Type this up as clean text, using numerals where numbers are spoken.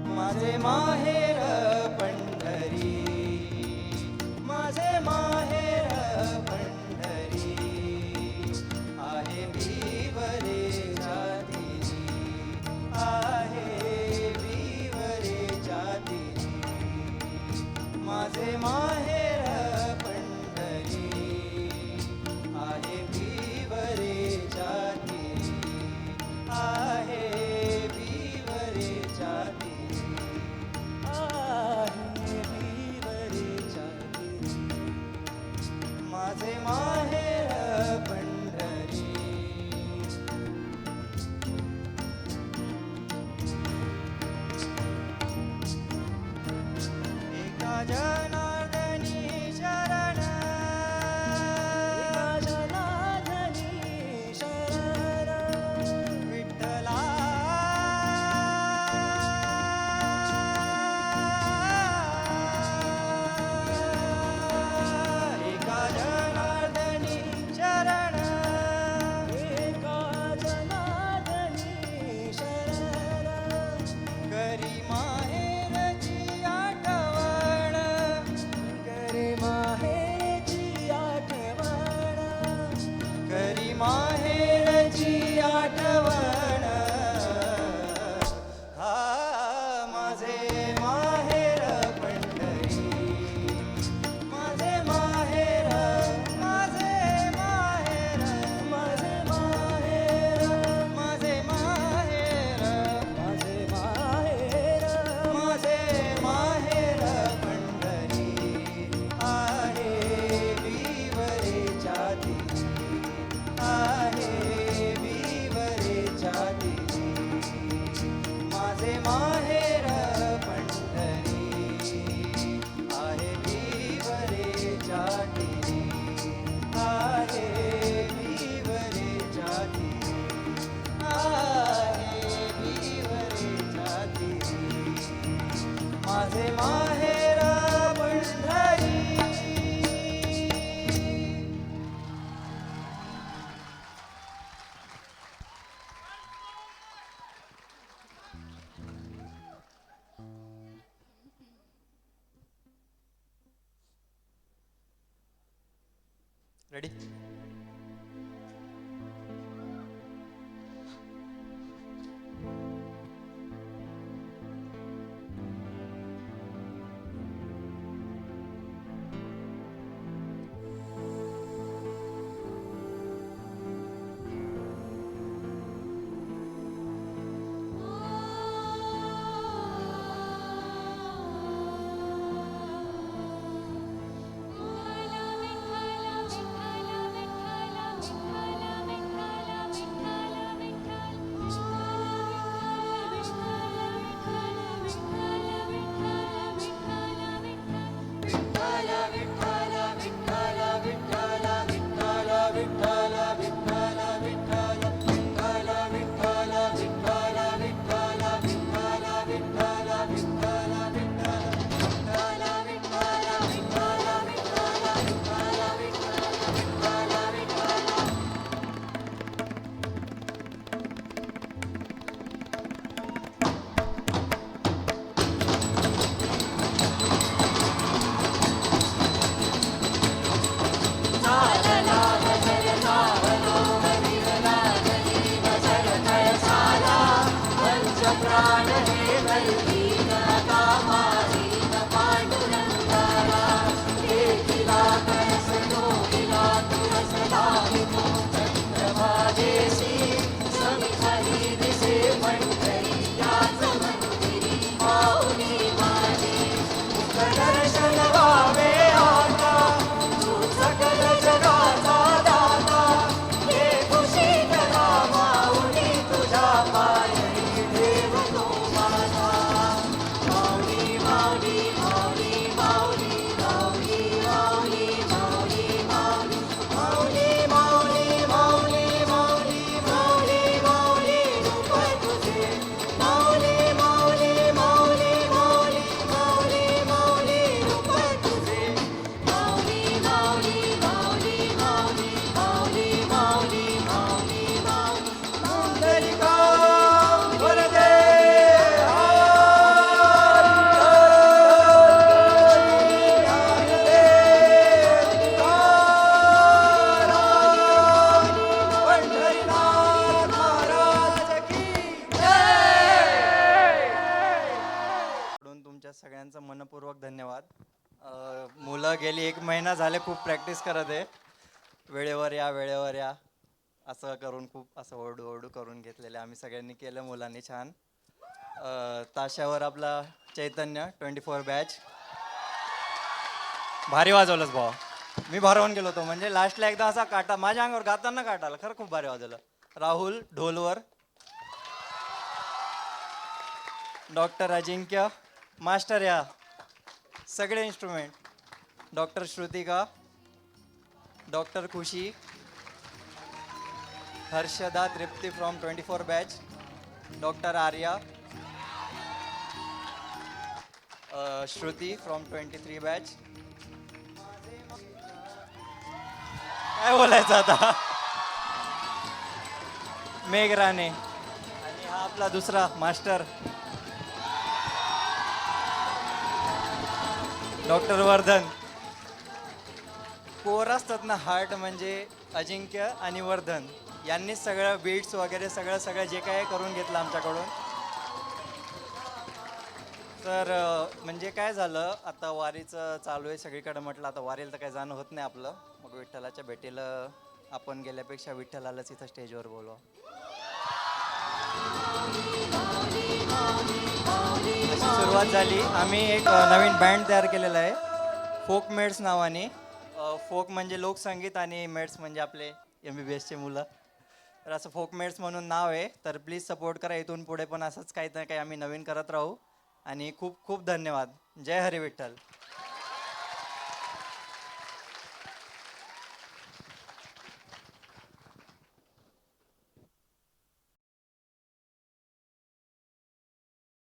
माझे माहेर पंढरी, माझे माहेर पंढरी, आहे विवरेच्या तीरी, आहे विवरेच्या तीरी. माझे माहेर पंढरी, आहे विवरेच्या तीरी, आहे विवरेच्या तीरी. माझे माहेर पंढरी. रेडी. सगळ्यांचं मनपूर्वक धन्यवाद. मुलं गेली 1 महिना झाले खूप प्रॅक्टिस करत आहे. वेळेवर या वेळेवर या असं करून खूप असं ओरडू करून घेतलेलं आम्ही सगळ्यांनी केलं. मुलांनी छान. ताशावर आपला चैतन्य 24 बॅच भारी वाजवलंच भावा. मी भारावून गेलो होतो. म्हणजे लास्टला एकदा असा काटा माझ्या अंगावर गाताना काटा आला. खरं खूप भारी वाजवलं. राहुल ढोलवर. डॉक्टर अजिंक्य मास्टर या सगळे instrument. Doctor Shrutika, doctor Khushi, Harshada Trupti from 24 batch, doctor Arya, Shruti from 23 batch. काय बोलायचं आता. मेघ राणे. आणि हा आपला दुसरा मास्टर डॉक्टर वर्धन. कोर असतात ना हार्ट म्हणजे अजिंक्य आणि वर्धन यांनीच सगळं बीट्स वगैरे सगळं जे काय करून घेतलं आमच्याकडून. तर म्हणजे काय झालं आता वारीचं चालू आहे सगळीकडे. म्हटलं आता वारीला तर काही जाणं होत नाही आपलं. मग विठ्ठलाच्या भेटीला आपण गेल्यापेक्षा विठ्ठलालाच इथं स्टेजवर बोलवा. अशी सुरुवात झाली. आम्ही एक नवीन बँड तयार केलेला आहे फोक मेड्स नावाने. फोक म्हणजे लोकसंगीत आणि मेड्स म्हणजे आपले MBBSचे मुलं. तर असं फोक मेड्स म्हणून नाव आहे. तर प्लीज सपोर्ट करा. इथून पुढे पण असंच काही ना काही आम्ही नवीन करत राहू. आणि खूप खूप धन्यवाद. जय हरी विठ्ठल.